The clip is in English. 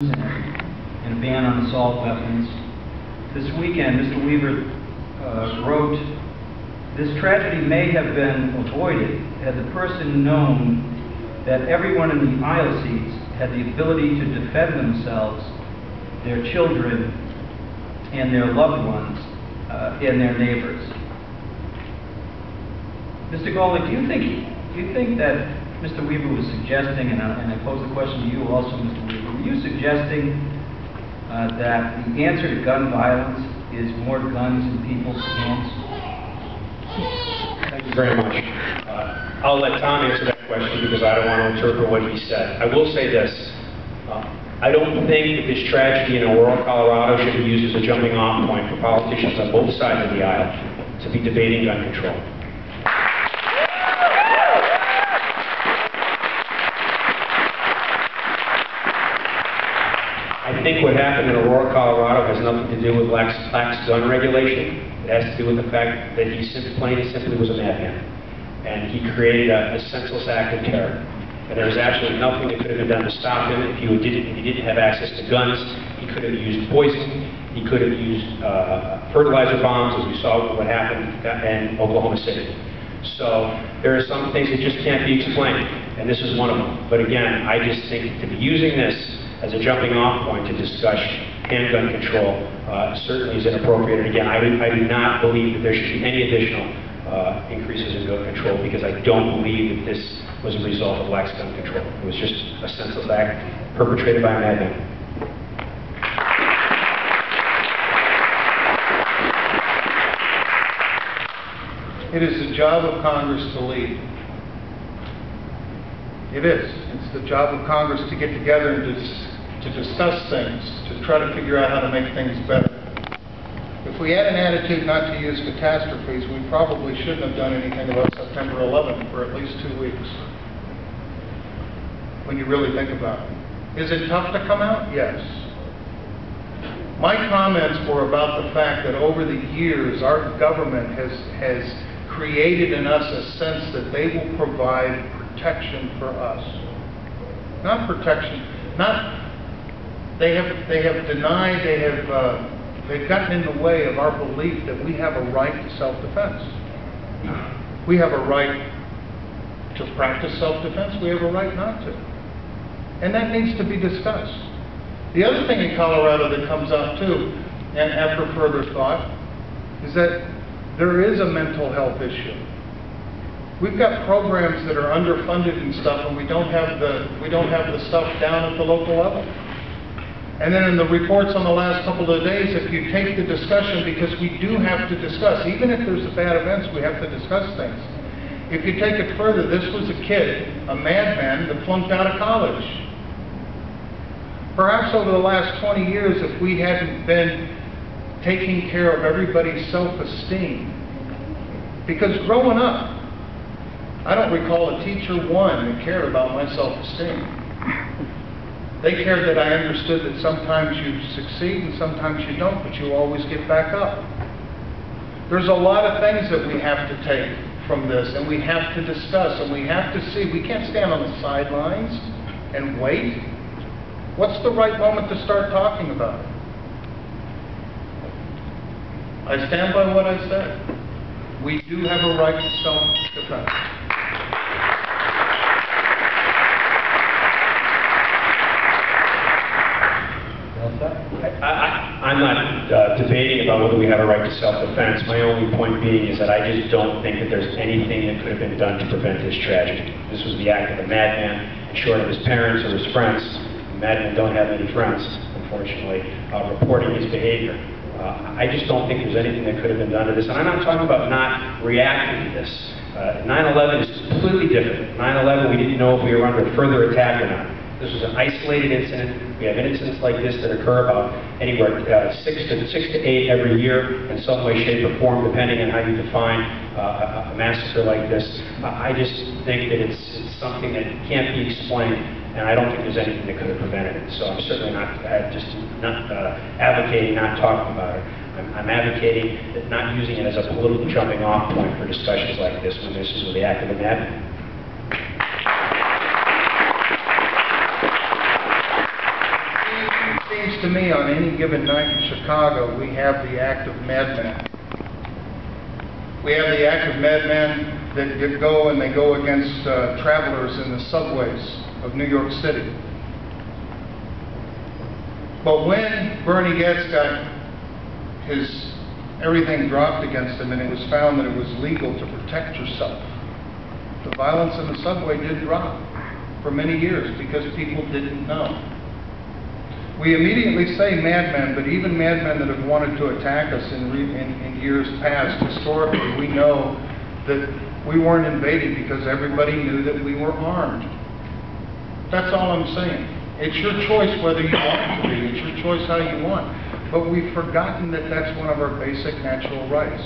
and a ban on assault weapons. This weekend, Mr. Weaver wrote, "This tragedy may have been avoided had the person known that everyone in the aisle seats had the ability to defend themselves, their children, and their loved ones, and their neighbors." Mr. Golnik, do you think that Mr. Weaver was suggesting, and I pose the question to you also, Mr. Weaver, were you suggesting that the answer to gun violence is more guns in people's hands? Thank you very much. I'll let Tom answer that question because I don't want to interpret what he said. I will say this. I don't think that this tragedy in Aurora, Colorado should be used as a jumping off point for politicians on both sides of the aisle to be debating gun control. I think what happened in Aurora, Colorado has nothing to do with lax gun regulation. It has to do with the fact that he plain and simply was a madman. And he created a senseless act of terror. And there was absolutely nothing that could have been done to stop him. If he didn't have access to guns, he could have used poison. He could have used fertilizer bombs, as we saw what happened in Oklahoma City. So there are some things that just can't be explained, and this is one of them. But again, I just think to be using this as a jumping off point to discuss handgun control certainly is inappropriate. And again, I do not believe that there should be any additional increases in gun control, because I don't believe that this was a result of lax gun control. It was just a senseless act perpetrated by a madman. It is the job of Congress to lead. It is. It's the job of Congress to get together and to discuss things, to try to figure out how to make things better. If we had an attitude not to use catastrophes, we probably shouldn't have done anything about September 11th for at least 2 weeks, when you really think about it. Is it tough to come out? Yes. My comments were about the fact that over the years, our government has created in us a sense that they will provide protection for us. Not protection, they have denied, they've gotten in the way of our belief that we have a right to self-defense. We have a right to practice self-defense, we have a right not to. And that needs to be discussed. The other thing in Colorado that comes up too, and after further thought, is that there is a mental health issue. We've got programs that are underfunded and stuff, and we don't have the stuff down at the local level. And then in the reports on the last couple of days, if you take the discussion, because we do have to discuss, even if there's bad events, we have to discuss things. If you take it further, this was a kid, a madman, that flunked out of college. Perhaps over the last 20 years, if we hadn't been taking care of everybody's self-esteem, because growing up, I don't recall a teacher that cared about my self-esteem. They cared that I understood that sometimes you succeed and sometimes you don't, but you always get back up. There's a lot of things that we have to take from this, and we have to discuss, and we have to see. We can't stand on the sidelines and wait. What's the right moment to start talking about it? I stand by what I said. We do have a right to self-defense. I'm not debating about whether we have a right to self-defense. My only point being is that I just don't think that there's anything that could have been done to prevent this tragedy. This was the act of a madman, and short of his parents or his friends, madmen don't have any friends, unfortunately, reporting his behavior. I just don't think there's anything that could have been done to this. And I'm not talking about not reacting to this. 9/11 is completely different. 9/11, we didn't know if we were under further attack or not. This was an isolated incident. We have incidents like this that occur about anywhere 6 to 8 every year in some way, shape, or form, depending on how you define a massacre like this. I just think that it's something that can't be explained, and I don't think there's anything that could have prevented it. So I'm certainly not advocating not talking about it. I'm advocating that not using it as a political jumping off point for discussions like this when this is the act of a madman. Seems to me on any given night in Chicago, we have the active madmen. We have the active madmen that go and they go against travelers in the subways of New York City. But when Bernie Goetz got his everything dropped against him and it was found that it was legal to protect yourself, the violence in the subway did drop for many years because people didn't know. We immediately say madmen, but even madmen that have wanted to attack us in years past, historically, we know that we weren't invaded because everybody knew that we were armed. That's all I'm saying. It's your choice whether you want it to be. It's your choice how you want. But we've forgotten that that's one of our basic natural rights.